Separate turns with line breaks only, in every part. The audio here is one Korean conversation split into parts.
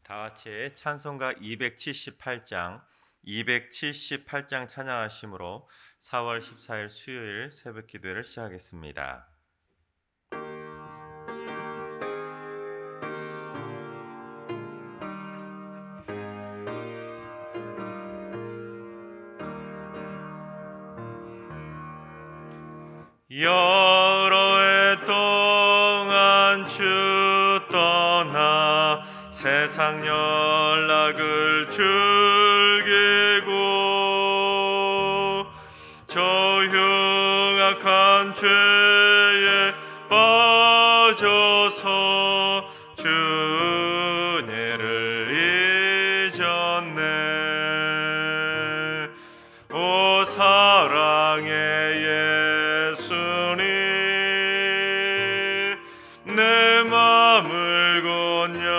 다 같이 찬송가 278장 찬양하심으로 4월 14일 수요일 새벽 기도회를 시작하겠습니다. 여러 해 동안 주 떠나 세상 연락을 즐기고 저 흉악한 죄에 빠져서 주님을 잊었네. 오 사랑의 예수님, 내 맘을 건엽니다.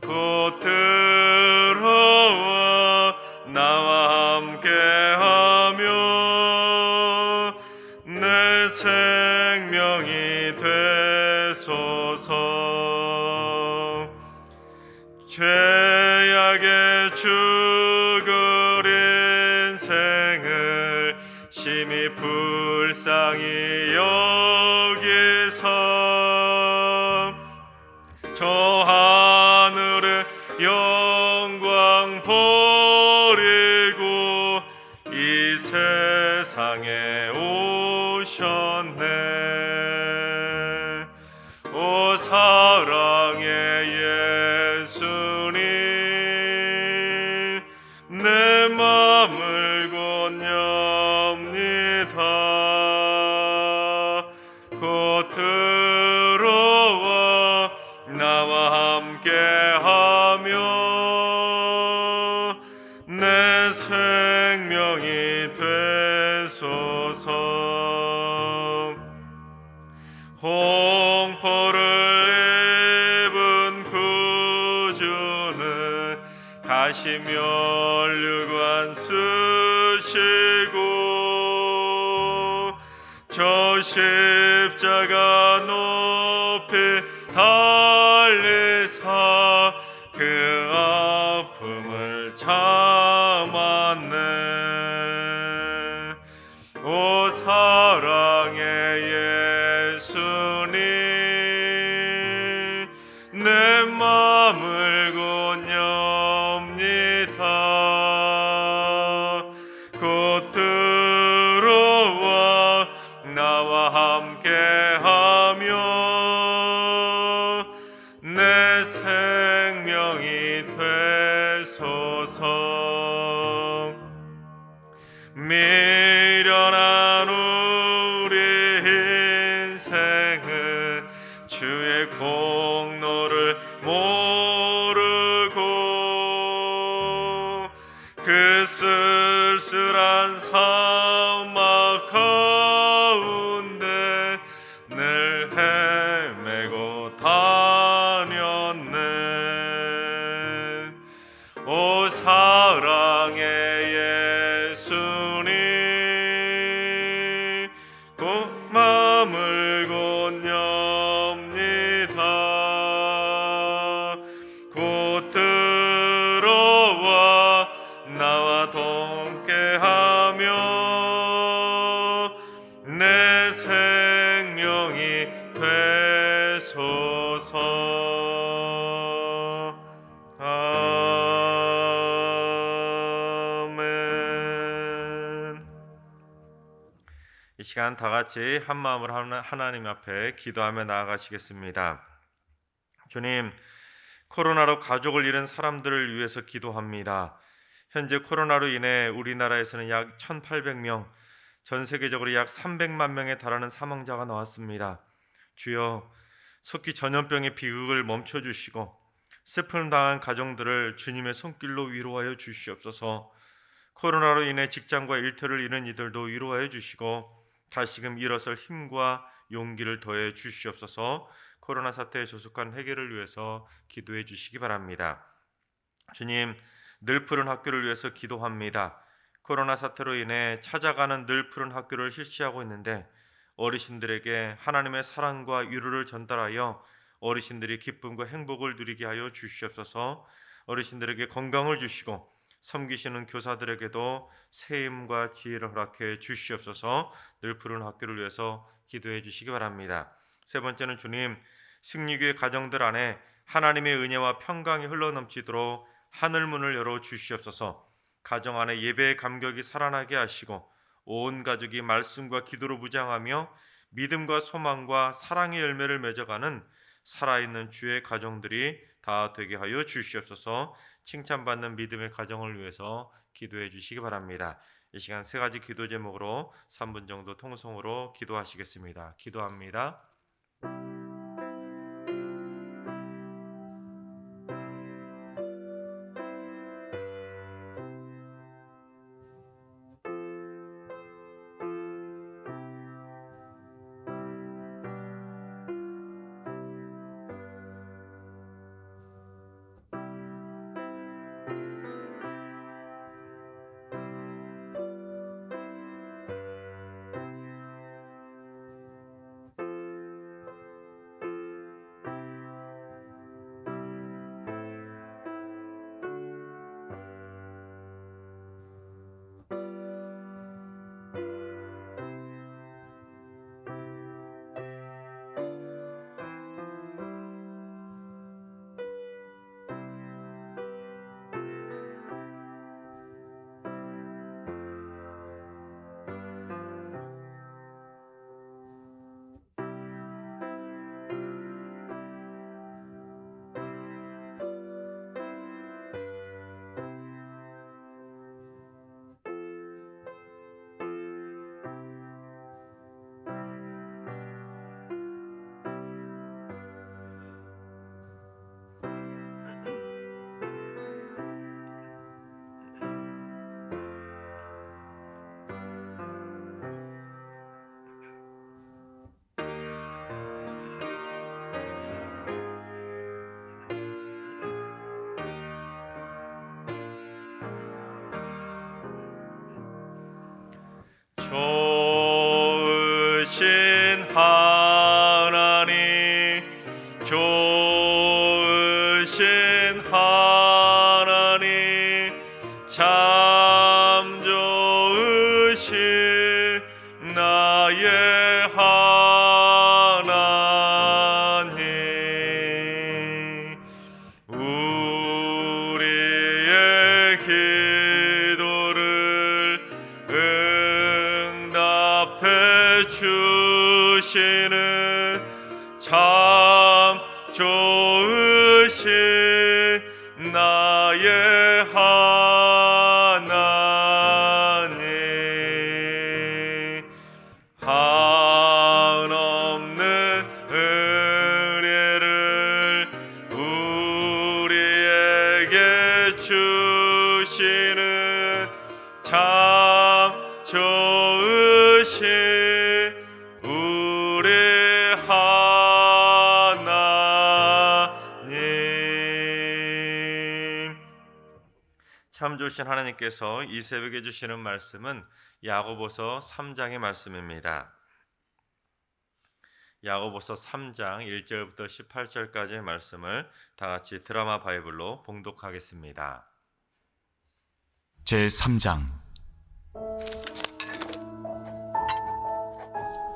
곧 들어와 나와 함께하며 내 생명이 되소서. 죄악의 죽을 인생을 심히 불쌍히 여기서 저 하늘의 영광 버리고 이 세상에 오셨네. 오 사랑의 예수님, 내 맘을 건엽니다. 곧 들어와 나와 함께하며 내 생명이 되소서. 홍포를 입은 구주는 가시면류관 쓰시고 저 십자가 높이 달리사 그 아픔을 참았네. 오 사랑의 예수님, 내 맘을 건엽니다. 곧 들어와 나와 함께하며 내 생명이 되소서. 미련한 우리 인생은 주의 공로를 모르고 그 쓸쓸한 사막 가운데 늘 헤매고 다녔네. 오 사랑의 예수님, 곧 맘을 건엽니다. 곧 들어와 나와 동행하며 내 생명이 되소서. 아멘. 이 시간 다 같이 한 마음으로 하나님 앞에 기도하며 나아가시겠습니다. 주님, 코로나로 가족을 잃은 사람들을 위해서 기도합니다. 현재 코로나로 인해 우리나라에서는 약 1,800명, 전 세계적으로 약 300만 명에 달하는 사망자가 나왔습니다. 주여, 속히 전염병의 비극을 멈춰주시고 슬픔 당한 가정들을 주님의 손길로 위로하여 주시옵소서. 코로나로 인해 직장과 일터를 잃은 이들도 위로하여 주시고 다시금 일어설 힘과 용기를 더해 주시옵소서. 코로나 사태에 조속한 해결을 위해서 기도해 주시기 바랍니다. 주님, 늘 푸른 학교를 위해서 기도합니다. 코로나 사태로 인해 찾아가는 늘 푸른 학교를 실시하고 있는데 어르신들에게 하나님의 사랑과 위로를 전달하여 어르신들이 기쁨과 행복을 누리게 하여 주시옵소서. 어르신들에게 건강을 주시고 섬기시는 교사들에게도 새 힘과 지혜를 허락해 주시옵소서. 늘 푸른 학교를 위해서 기도해 주시기 바랍니다. 세 번째는 주님, 승리교회 가정들 안에 하나님의 은혜와 평강이 흘러넘치도록 하늘문을 열어 주시옵소서. 가정 안에 예배의 감격이 살아나게 하시고 온 가족이 말씀과 기도로 무장하며 믿음과 소망과 사랑의 열매를 맺어가는 살아있는 주의 가정들이 다 되게 하여 주시옵소서. 칭찬받는 믿음의 가정을 위해서 기도해 주시기 바랍니다. 이 시간 세 가지 기도 제목으로 3분 정도 통성으로 기도하시겠습니다. 기도합니다. 좋으신 하나님, 좋으신 하나님, 참 좋으신 나의 하나님, 우리의 기도를 응답해 주시는 참 좋으신 나의 하나님, 한없는 은혜를 우리에게 주시는 참 좋으신 우리 하나님. 참 좋으신 하나님께서 이 새벽에 주시는 말씀은 야고보서 3장의 말씀입니다. 야고보서 3장 1절부터 18절까지의 말씀을 다 같이 드라마 바이블로 봉독하겠습니다.
제3장.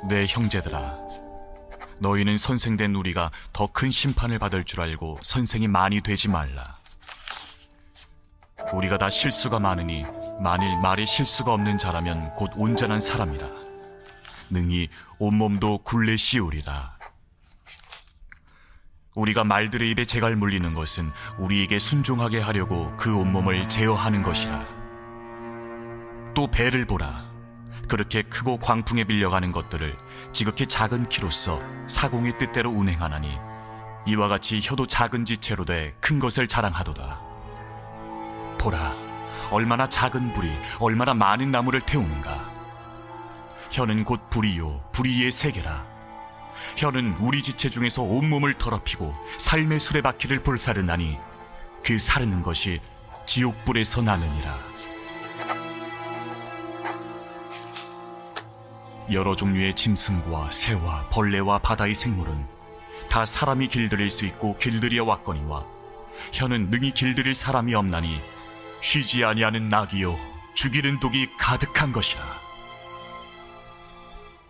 내 형제들아, 너희는 선생된 우리가 더 큰 심판을 받을 줄 알고 선생이 많이 되지 말라. 우리가 다 실수가 많으니 만일 말이 실수가 없는 자라면 곧 온전한 사람이라. 능히 온몸도 굴레 씌우리라. 우리가 말들의 입에 재갈 물리는 것은 우리에게 순종하게 하려고 그 온몸을 제어하는 것이라. 또 배를 보라. 그렇게 크고 광풍에 밀려가는 것들을 지극히 작은 키로서 사공의 뜻대로 운행하나니 이와 같이 혀도 작은 지체로 돼 큰 것을 자랑하도다. 보라, 얼마나 작은 불이 얼마나 많은 나무를 태우는가. 혀는 곧 불이요 불이의 세계라. 혀는 우리 지체 중에서 온몸을 더럽히고 삶의 수레바퀴를 불사르나니 그 사르는 것이 지옥불에서 나느니라. 여러 종류의 짐승과 새와 벌레와 바다의 생물은 다 사람이 길들일 수 있고 길들여 왔거니와 혀는 능히 길들일 사람이 없나니 쉬지 아니하는 낙이요 죽이는 독이 가득한 것이라.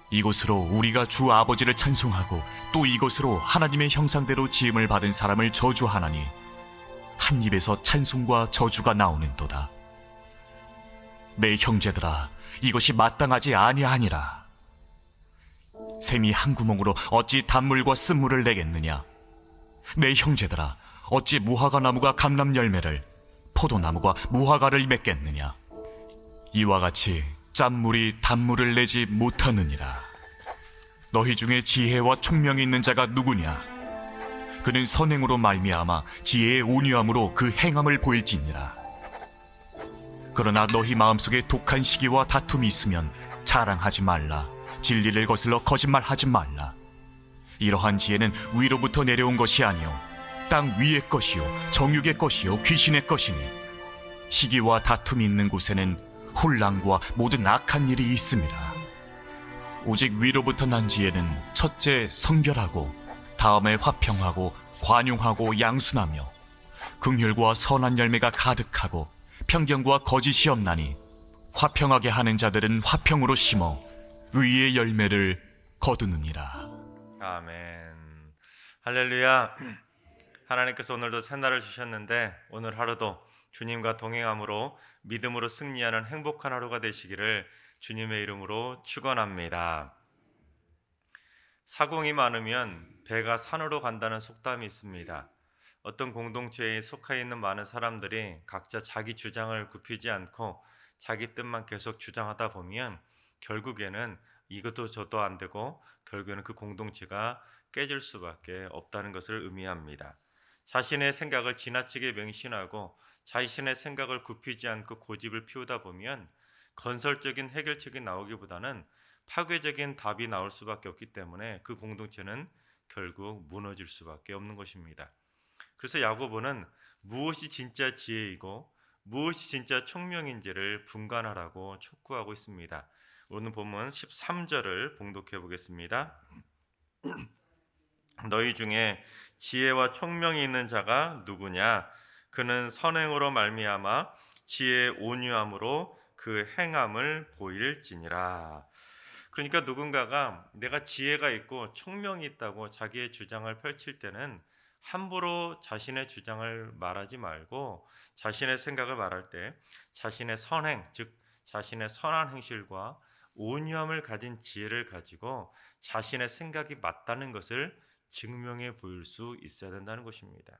이곳으로 우리가 주 아버지를 찬송하고 또 이곳으로 하나님의 형상대로 지음을 받은 사람을 저주하나니 한 입에서 찬송과 저주가 나오는도다. 내 형제들아, 이것이 마땅하지 아니하니라. 샘이 한 구멍으로 어찌 단물과 쓴물을 내겠느냐? 내 형제들아, 어찌 무화과 나무가 감람 열매를, 포도나무가 무화과를 맺겠느냐? 이와 같이 짠물이 단물을 내지 못하느니라. 너희 중에 지혜와 총명이 있는 자가 누구냐? 그는 선행으로 말미암아 지혜의 온유함으로 그 행함을 보일지니라. 그러나 너희 마음속에 독한 시기와 다툼이 있으면 자랑하지 말라. 진리를 거슬러 거짓말하지 말라. 이러한 지혜는 위로부터 내려온 것이 아니요 땅 위의 것이요 정육의 것이요 귀신의 것이니 시기와 다툼이 있는 곳에는 혼란과 모든 악한 일이 있음이라. 오직 위로부터 난 지혜는 첫째 성결하고 다음에 화평하고 관용하고 양순하며 긍휼과 선한 열매가 가득하고 편견과 거짓이 없나니 화평하게 하는 자들은 화평으로 심어 의의 열매를 거두느니라.
아멘. 할렐루야. 하나님께서 오늘도 새날을 주셨는데 오늘 하루도 주님과 동행함으로 믿음으로 승리하는 행복한 하루가 되시기를 주님의 이름으로 축원합니다. 사공이 많으면 배가 산으로 간다는 속담이 있습니다. 어떤 공동체에 속해 있는 많은 사람들이 각자 자기 주장을 굽히지 않고 자기 뜻만 계속 주장하다 보면 결국에는 이것도 저도 안 되고 결국에는 그 공동체가 깨질 수밖에 없다는 것을 의미합니다. 자신의 생각을 지나치게 맹신하고 자신의 생각을 굽히지 않고 고집을 피우다 보면 건설적인 해결책이 나오기보다는 파괴적인 답이 나올 수밖에 없기 때문에 그 공동체는 결국 무너질 수밖에 없는 것입니다. 그래서 야고보는 무엇이 진짜 지혜이고 무엇이 진짜 총명인지를 분간하라고 촉구하고 있습니다. 오늘 본문 13절을 봉독해 보겠습니다. 너희 중에 지혜와 총명이 있는 자가 누구냐? 그는 선행으로 말미암아 지혜의 온유함으로 그 행함을 보일지니라. 그러니까 누군가가 내가 지혜가 있고 총명이 있다고 자기의 주장을 펼칠 때는 함부로 자신의 주장을 말하지 말고 자신의 생각을 말할 때 자신의 선행, 즉 자신의 선한 행실과 온유함을 가진 지혜를 가지고 자신의 생각이 맞다는 것을 증명해 보일 수 있어야 된다는 것입니다.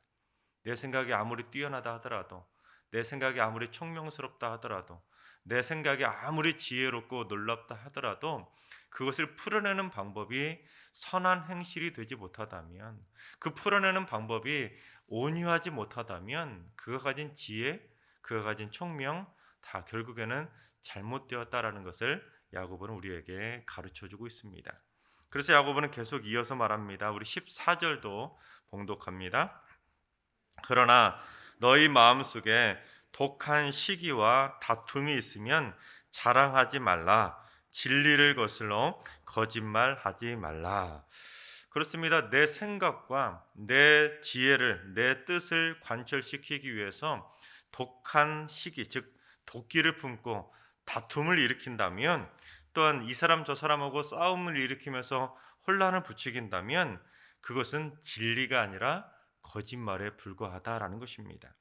내 생각이 아무리 뛰어나다 하더라도, 내 생각이 아무리 총명스럽다 하더라도, 내 생각이 아무리 지혜롭고 놀랍다 하더라도 그것을 풀어내는 방법이 선한 행실이 되지 못하다면, 그 풀어내는 방법이 온유하지 못하다면 그가 가진 지혜, 그가 가진 총명 다 결국에는 잘못되었다라는 것을 야고보는 우리에게 가르쳐주고 있습니다. 그래서 야고보는 계속 이어서 말합니다. 우리 14절도 봉독합니다. 그러나 너희 마음속에 독한 시기와 다툼이 있으면 자랑하지 말라. 진리를 거슬러 거짓말하지 말라. 그렇습니다. 내 생각과 내 지혜를, 내 뜻을 관철시키기 위해서 독한 시기, 즉 도끼를 품고 다툼을 일으킨다면, 또한 이 사람 저 사람하고 싸움을 일으키면서 혼란을 부추긴다면 그것은 진리가 아니라 거짓말에 불과하다라는 것입니다.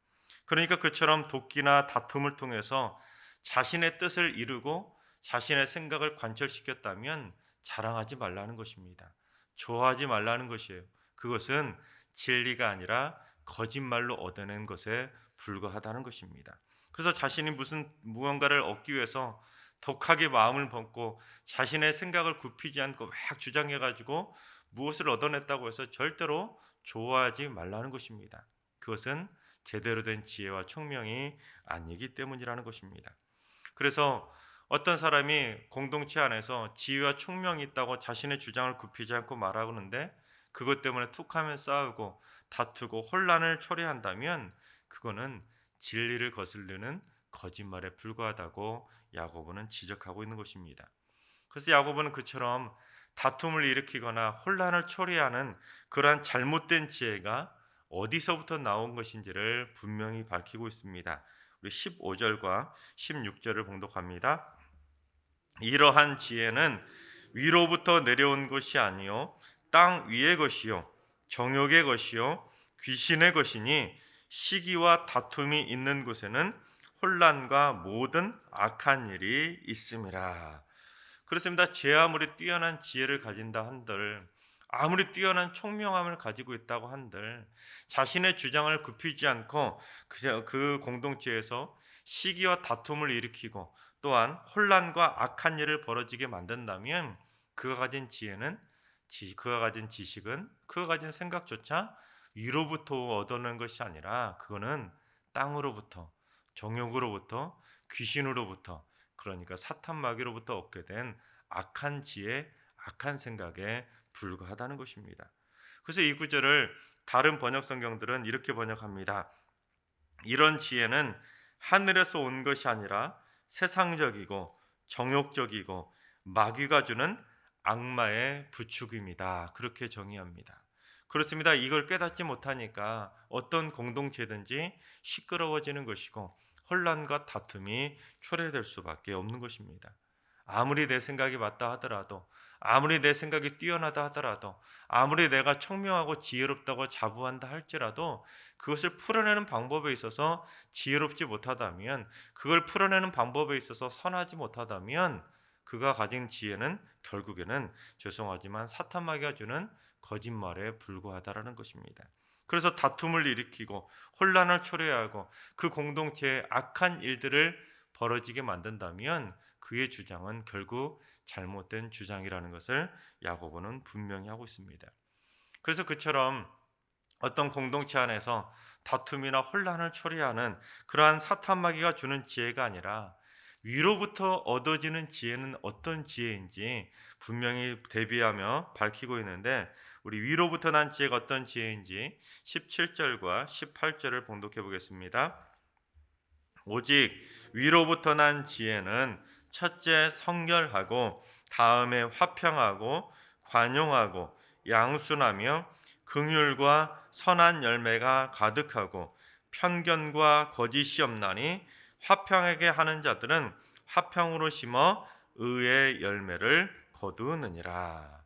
그러니까 그처럼 도끼나 다툼을 통해서 자신의 뜻을 이루고 자신의 생각을 관철시켰다면 자랑하지 말라는 것입니다. 좋아하지 말라는 것이에요. 그것은 진리가 아니라 거짓말로 얻어낸 것에 불과하다는 것입니다. 그래서 자신이 무언가를 얻기 위해서 독하게 마음을 먹고 자신의 생각을 굽히지 않고 막 주장해가지고 무엇을 얻어냈다고 해서 절대로 좋아하지 말라는 것입니다. 그것은 제대로 된 지혜와 총명이 아니기 때문이라는 것입니다. 그래서 어떤 사람이 공동체 안에서 지혜와 총명이 있다고 자신의 주장을 굽히지 않고 말하는데 그것 때문에 툭하면 싸우고 다투고 혼란을 초래한다면 그거는 진리를 거스르는 거짓말에 불과하다고 야고보는 지적하고 있는 것입니다. 그래서 야고보는 그처럼 다툼을 일으키거나 혼란을 초래하는 그러한 잘못된 지혜가 어디서부터 나온 것인지를 분명히 밝히고 있습니다. 우리 15절과 16절을 봉독합니다. 이러한 지혜는 위로부터 내려온 것이 아니요 땅 위의 것이요 정욕의 것이요 귀신의 것이니 시기와 다툼이 있는 곳에는 혼란과 모든 악한 일이 있음이라. 그렇습니다. 제 아무리 뛰어난 지혜를 가진다 한들, 아무리 뛰어난 총명함을 가지고 있다고 한들, 자신의 주장을 굽히지 않고 그 공동체에서 시기와 다툼을 일으키고 또한 혼란과 악한 일을 벌어지게 만든다면 그가 가진 지혜는, 그가 가진 지식은, 그가 가진 생각조차 위로부터 얻어낸 것이 아니라 그거는 땅으로부터, 정욕으로부터, 귀신으로부터, 그러니까 사탄 마귀로부터 얻게 된 악한 지혜, 악한 생각에 불과하다는 것입니다. 그래서 이 구절을 다른 번역 성경들은 이렇게 번역합니다. 이런 지혜는 하늘에서 온 것이 아니라 세상적이고 정욕적이고 마귀가 주는 악마의 부축입니다. 그렇게 정의합니다. 그렇습니다. 이걸 깨닫지 못하니까 어떤 공동체든지 시끄러워지는 것이고 혼란과 다툼이 초래될 수밖에 없는 것입니다. 아무리 내 생각이 맞다 하더라도, 아무리 내 생각이 뛰어나다 하더라도, 아무리 내가 청명하고 지혜롭다고 자부한다 할지라도 그것을 풀어내는 방법에 있어서 지혜롭지 못하다면, 그걸 풀어내는 방법에 있어서 선하지 못하다면 그가 가진 지혜는 결국에는 죄송하지만 사탄 마귀가 주는 거짓말에 불과하다라는 것입니다. 그래서 다툼을 일으키고 혼란을 초래하고 그 공동체에 악한 일들을 벌어지게 만든다면 그의 주장은 결국 잘못된 주장이라는 것을 야고보는 분명히 하고 있습니다. 그래서 그처럼 어떤 공동체 안에서 다툼이나 혼란을 초래하는 그러한 사탄 마귀가 주는 지혜가 아니라 위로부터 얻어지는 지혜는 어떤 지혜인지 분명히 대비하며 밝히고 있는데, 우리 위로부터 난 지혜가 어떤 지혜인지 17절과 18절을 봉독해 보겠습니다. 오직 위로부터 난 지혜는 첫째 성결하고 다음에 화평하고 관용하고 양순하며 긍휼과 선한 열매가 가득하고 편견과 거짓이 없나니 화평하게 하는 자들은 화평으로 심어 의의 열매를 거두느니라.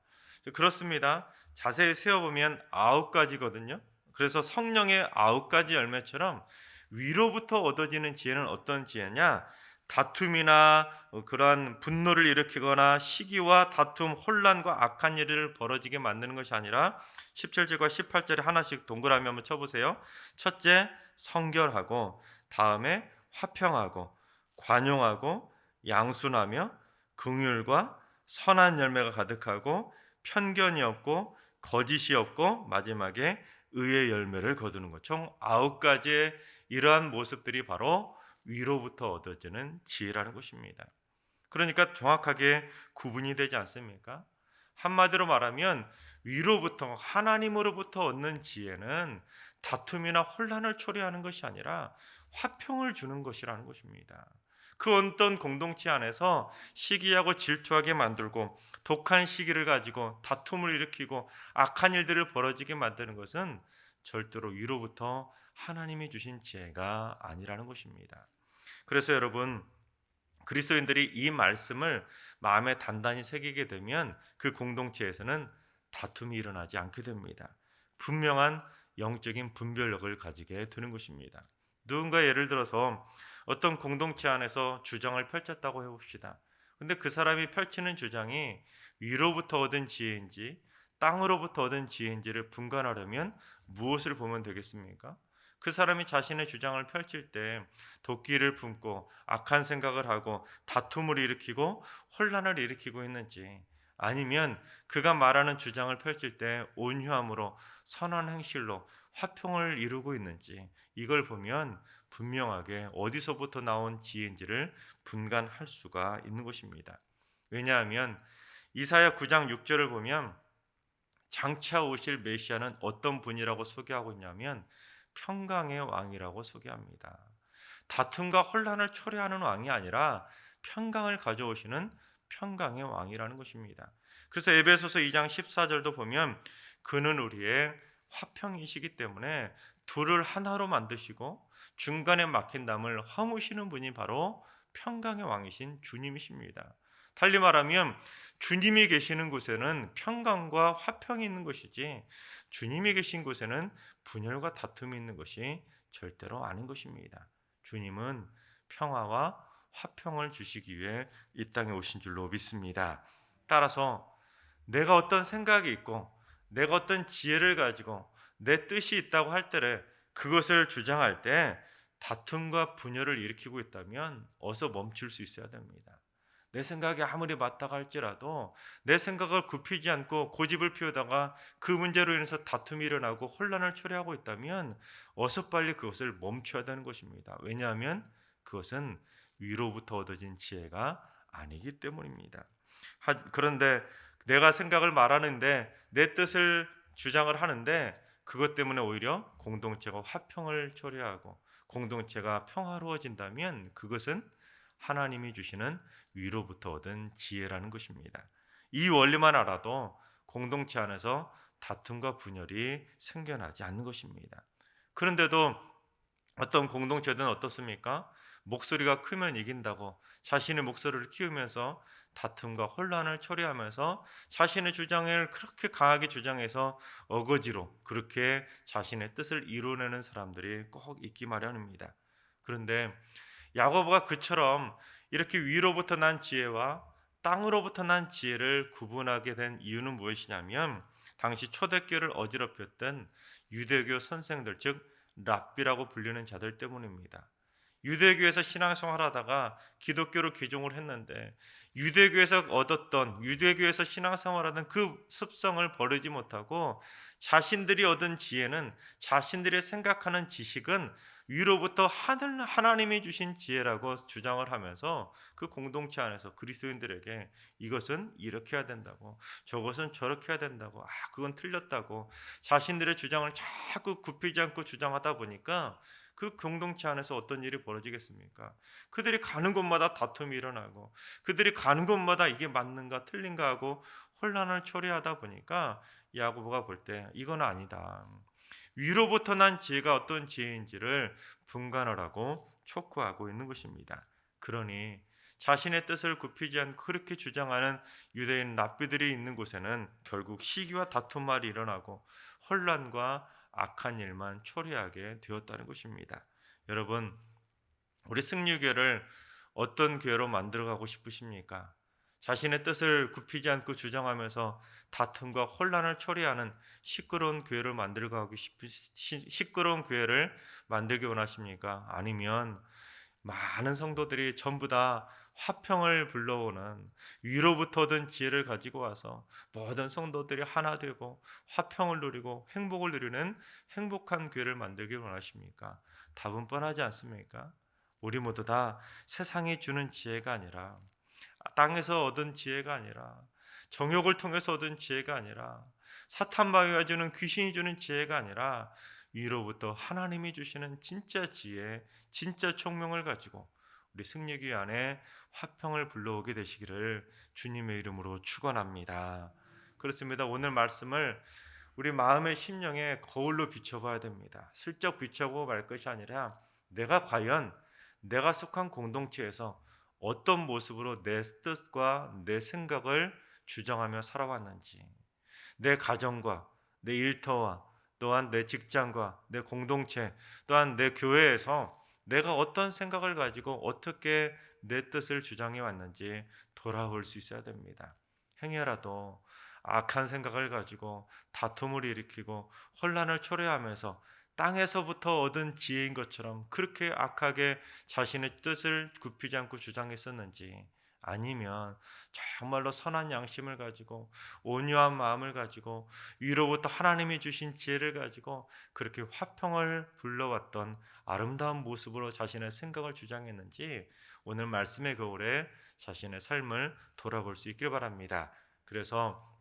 그렇습니다. 자세히 세어보면 9가지거든요. 그래서 성령의 9가지 열매처럼 위로부터 얻어지는 지혜는 어떤 지혜냐? 다툼이나 그러한 분노를 일으키거나 시기와 다툼, 혼란과 악한 일을 벌어지게 만드는 것이 아니라 17절과 18절에 하나씩 동그라미 한번 쳐보세요. 첫째, 성결하고 다음에 화평하고 관용하고 양순하며 긍휼과 선한 열매가 가득하고 편견이 없고 거짓이 없고 마지막에 의의 열매를 거두는 것. 총 9가지의 이러한 모습들이 바로 위로부터 얻어지는 지혜라는 것입니다. 그러니까 정확하게 구분이 되지 않습니까? 한마디로 말하면 위로부터, 하나님으로부터 얻는 지혜는 다툼이나 혼란을 초래하는 것이 아니라 화평을 주는 것이라는 것입니다. 그 어떤 공동체 안에서 시기하고 질투하게 만들고 독한 시기를 가지고 다툼을 일으키고 악한 일들을 벌어지게 만드는 것은 절대로 위로부터 하나님이 주신 지혜가 아니라는 것입니다. 그래서 여러분, 그리스도인들이 이 말씀을 마음에 단단히 새기게 되면 그 공동체에서는 다툼이 일어나지 않게 됩니다. 분명한 영적인 분별력을 가지게 되는 것입니다. 누군가 예를 들어서 어떤 공동체 안에서 주장을 펼쳤다고 해봅시다. 근데 그 사람이 펼치는 주장이 위로부터 얻은 지혜인지 땅으로부터 얻은 지혜인지를 분간하려면 무엇을 보면 되겠습니까? 그 사람이 자신의 주장을 펼칠 때 도끼를 품고 악한 생각을 하고 다툼을 일으키고 혼란을 일으키고 있는지, 아니면 그가 말하는 주장을 펼칠 때 온유함으로 선한 행실로 화평을 이루고 있는지, 이걸 보면 분명하게 어디서부터 나온 지혜인지를 분간할 수가 있는 것입니다. 왜냐하면 이사야 9장 6절을 보면 장차 오실 메시아는 어떤 분이라고 소개하고 있냐면 평강의 왕이라고 소개합니다. 다툼과 혼란을 초래하는 왕이 아니라 평강을 가져오시는 평강의 왕이라는 것입니다. 그래서 에베소서 2장 14절도 보면 그는 우리의 화평이시기 때문에 둘을 하나로 만드시고 중간에 막힌 담을 허무시는 분이 바로 평강의 왕이신 주님이십니다. 달리 말하면 주님이 계시는 곳에는 평강과 화평이 있는 것이지 주님이 계신 곳에는 분열과 다툼이 있는 것이 절대로 아닌 것입니다. 주님은 평화와 화평을 주시기 위해 이 땅에 오신 줄로 믿습니다. 따라서 내가 어떤 생각이 있고 내가 어떤 지혜를 가지고 내 뜻이 있다고 할 때에 그것을 주장할 때 다툼과 분열을 일으키고 있다면 어서 멈출 수 있어야 됩니다. 내 생각이 아무리 맞다고 할지라도 내 생각을 굽히지 않고 고집을 피우다가 그 문제로 인해서 다툼이 일어나고 혼란을 초래하고 있다면 어서 빨리 그것을 멈춰야 되는 것입니다. 왜냐하면 그것은 위로부터 얻어진 지혜가 아니기 때문입니다. 그런데 내가 생각을 말하는데 내 뜻을 주장을 하는데 그것 때문에 오히려 공동체가 화평을 초래하고 공동체가 평화로워진다면 그것은 하나님이 주시는 위로부터 얻은 지혜라는 것입니다. 이 원리만 알아도 공동체 안에서 다툼과 분열이 생겨나지 않는 것입니다. 그런데도 어떤 공동체든 어떻습니까? 목소리가 크면 이긴다고 자신의 목소리를 키우면서 다툼과 혼란을 초래하면서 자신의 주장을 그렇게 강하게 주장해서 어거지로 그렇게 자신의 뜻을 이루어내는 사람들이 꼭 있기 마련입니다. 그런데 야고보가 그처럼 이렇게 위로부터 난 지혜와 땅으로부터 난 지혜를 구분하게 된 이유는 무엇이냐면 당시 초대교를 어지럽혔던 유대교 선생들, 즉 랍비라고 불리는 자들 때문입니다. 유대교에서 신앙생활하다가 기독교로 개종을 했는데 유대교에서 신앙생활하던 그 습성을 버리지 못하고 자신들이 얻은 지혜는 자신들이 생각하는 지식은 위로부터 하나님이 주신 지혜라고 주장을 하면서 그 공동체 안에서 그리스도인들에게 이것은 이렇게 해야 된다고 저것은 저렇게 해야 된다고 그건 틀렸다고 자신들의 주장을 자꾸 굽히지 않고 주장하다 보니까 그 공동체 안에서 어떤 일이 벌어지겠습니까? 그들이 가는 곳마다 다툼이 일어나고 그들이 가는 곳마다 이게 맞는가 틀린가 하고 혼란을 초래하다 보니까 야고보가 볼 때 이건 아니다. 위로부터 난 지혜가 어떤 지혜인지를 분간을 하고 촉구하고 있는 것입니다. 그러니 자신의 뜻을 굽히지 않고 그렇게 주장하는 유대인 랍비들이 있는 곳에는 결국 시기와 다툼말이 일어나고 혼란과 악한 일만 초래하게 되었다는 것입니다. 여러분, 우리 승리교회를 어떤 교회로 만들어가고 싶으십니까? 자신의 뜻을 굽히지 않고 주장하면서 다툼과 혼란을 초래하는 시끄러운 교회를 시끄러운 교회를 만들기 원하십니까? 아니면 많은 성도들이 전부 다 화평을 불러오는 위로부터 얻은 지혜를 가지고 와서 모든 성도들이 하나 되고 화평을 누리고 행복을 누리는 행복한 교회를 만들기 원하십니까? 답은 뻔하지 않습니까? 우리 모두 다 세상이 주는 지혜가 아니라 땅에서 얻은 지혜가 아니라 정욕을 통해서 얻은 지혜가 아니라 사탄마귀가 주는 귀신이 주는 지혜가 아니라 위로부터 하나님이 주시는 진짜 지혜, 진짜 총명을 가지고 우리 승리교회 안에 화평을 불러오게 되시기를 주님의 이름으로 축원합니다. 그렇습니다. 오늘 말씀을 우리 마음의 심령에 거울로 비춰봐야 됩니다. 슬쩍 비춰보고 말 것이 아니라 내가 과연 내가 속한 공동체에서 어떤 모습으로 내 뜻과 내 생각을 주장하며 살아왔는지, 내 가정과 내 일터와 또한 내 직장과 내 공동체 또한 내 교회에서 내가 어떤 생각을 가지고 어떻게 내 뜻을 주장해 왔는지 돌아볼 수 있어야 됩니다. 행여라도 악한 생각을 가지고 다툼을 일으키고 혼란을 초래하면서 땅에서부터 얻은 지혜인 것처럼 그렇게 악하게 자신의 뜻을 굽히지 않고 주장했었는지, 아니면 정말로 선한 양심을 가지고 온유한 마음을 가지고 위로부터 하나님이 주신 지혜를 가지고 그렇게 화평을 불러왔던 아름다운 모습으로 자신의 생각을 주장했는지 오늘 말씀의 거울에 자신의 삶을 돌아볼 수 있길 바랍니다. 그래서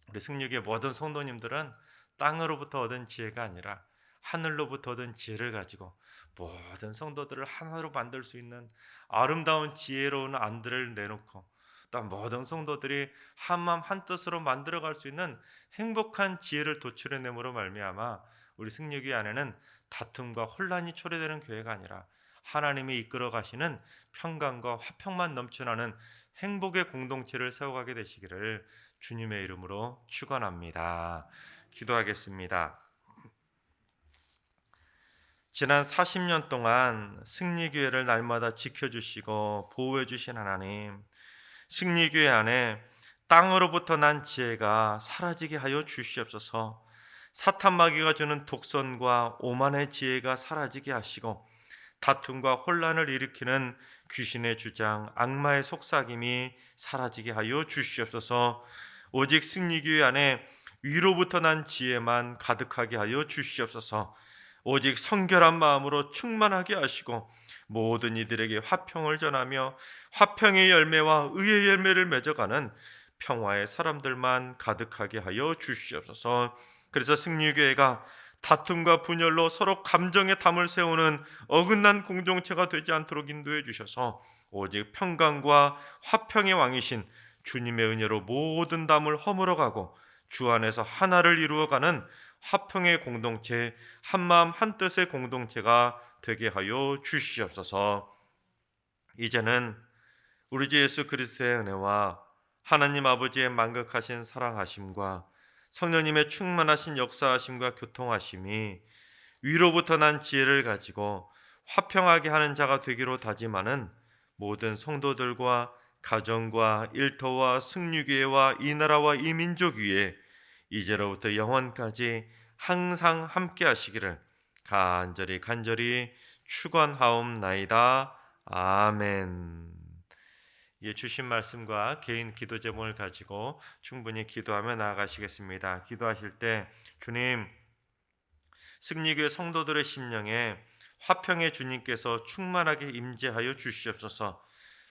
우리 승리교회 모든 성도님들은 땅으로부터 얻은 지혜가 아니라 하늘로부터 얻은 지혜를 가지고 모든 성도들을 하나로 만들 수 있는 아름다운 지혜로운 안들을 내놓고 또 모든 성도들이 한마음 한뜻으로 만들어갈 수 있는 행복한 지혜를 도출해냄으로 말미암아 우리 승리교회 안에는 다툼과 혼란이 초래되는 교회가 아니라 하나님이 이끌어 가시는 평강과 화평만 넘쳐나는 행복의 공동체를 세워가게 되시기를 주님의 이름으로 축원합니다. 기도하겠습니다. 지난 40년 동안 승리교회를 날마다 지켜주시고 보호해주신 하나님, 승리교회 안에 땅으로부터 난 지혜가 사라지게 하여 주시옵소서. 사탄 마귀가 주는 독선과 오만의 지혜가 사라지게 하시고 다툼과 혼란을 일으키는 귀신의 주장, 악마의 속삭임이 사라지게 하여 주시옵소서. 오직 승리교회 안에 위로부터 난 지혜만 가득하게 하여 주시옵소서. 오직 성결한 마음으로 충만하게 하시고 모든 이들에게 화평을 전하며 화평의 열매와 의의 열매를 맺어가는 평화의 사람들만 가득하게 하여 주시옵소서. 그래서 승리교회가 다툼과 분열로 서로 감정의 담을 세우는 어긋난 공동체가 되지 않도록 인도해 주셔서 오직 평강과 화평의 왕이신 주님의 은혜로 모든 담을 허물어가고 주 안에서 하나를 이루어가는 화평의 공동체, 한마음 한뜻의 공동체가 되게 하여 주시옵소서. 이제는 우리 주 예수 그리스도의 은혜와 하나님 아버지의 만극하신 사랑하심과 성령님의 충만하신 역사하심과 교통하심이 위로부터 난 지혜를 가지고 화평하게 하는 자가 되기로 다짐하는 모든 성도들과 가정과 일터와 승리교회와 이 나라와 이 민족 위에 이제로부터 영원까지 항상 함께 하시기를 간절히 축원하옵나이다. 아멘. 예, 주신 말씀과 개인 기도 제목을 가지고 충분히 기도하며 나아가시겠습니다. 기도하실 때 주님, 승리교회 성도들의 심령에 화평의 주님께서 충만하게 임재하여 주시옵소서.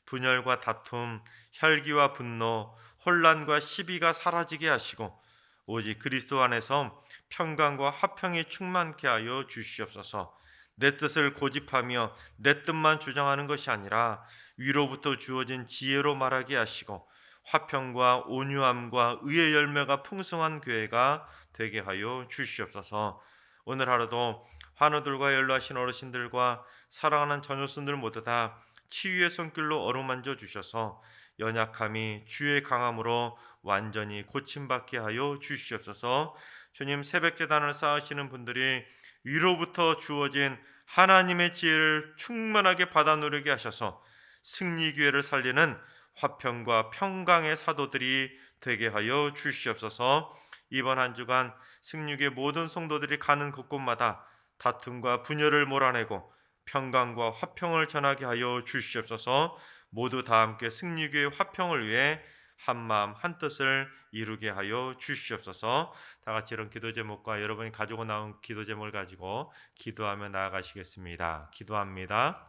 분열과 다툼, 혈기와 분노, 혼란과 시비가 사라지게 하시고 오직 그리스도 안에서 평강과 화평이 충만케 하여 주시옵소서. 내 뜻을 고집하며 내 뜻만 주장하는 것이 아니라 위로부터 주어진 지혜로 말하게 하시고 화평과 온유함과 의의 열매가 풍성한 교회가 되게 하여 주시옵소서. 오늘 하루도 환우들과 연로하신 어르신들과 사랑하는 자녀손들 모두 다 치유의 손길로 어루만져 주셔서 연약함이 주의 강함으로 완전히 고침받게 하여 주시옵소서. 주님, 새벽 제단을 쌓으시는 분들이 위로부터 주어진 하나님의 지혜를 충만하게 받아 누리게 하셔서 승리교회를 살리는 화평과 평강의 사도들이 되게 하여 주시옵소서. 이번 한 주간 승리교회 모든 성도들이 가는 곳곳마다 다툼과 분열을 몰아내고 평강과 화평을 전하게 하여 주시옵소서. 모두 다 함께 승리교회 화평을 위해 한마음 한뜻을 이루게 하여 주시옵소서. 다 같이 이런 기도 제목과 여러분이 가지고 나온 기도 제목을 가지고 기도하며 나아가시겠습니다. 기도합니다.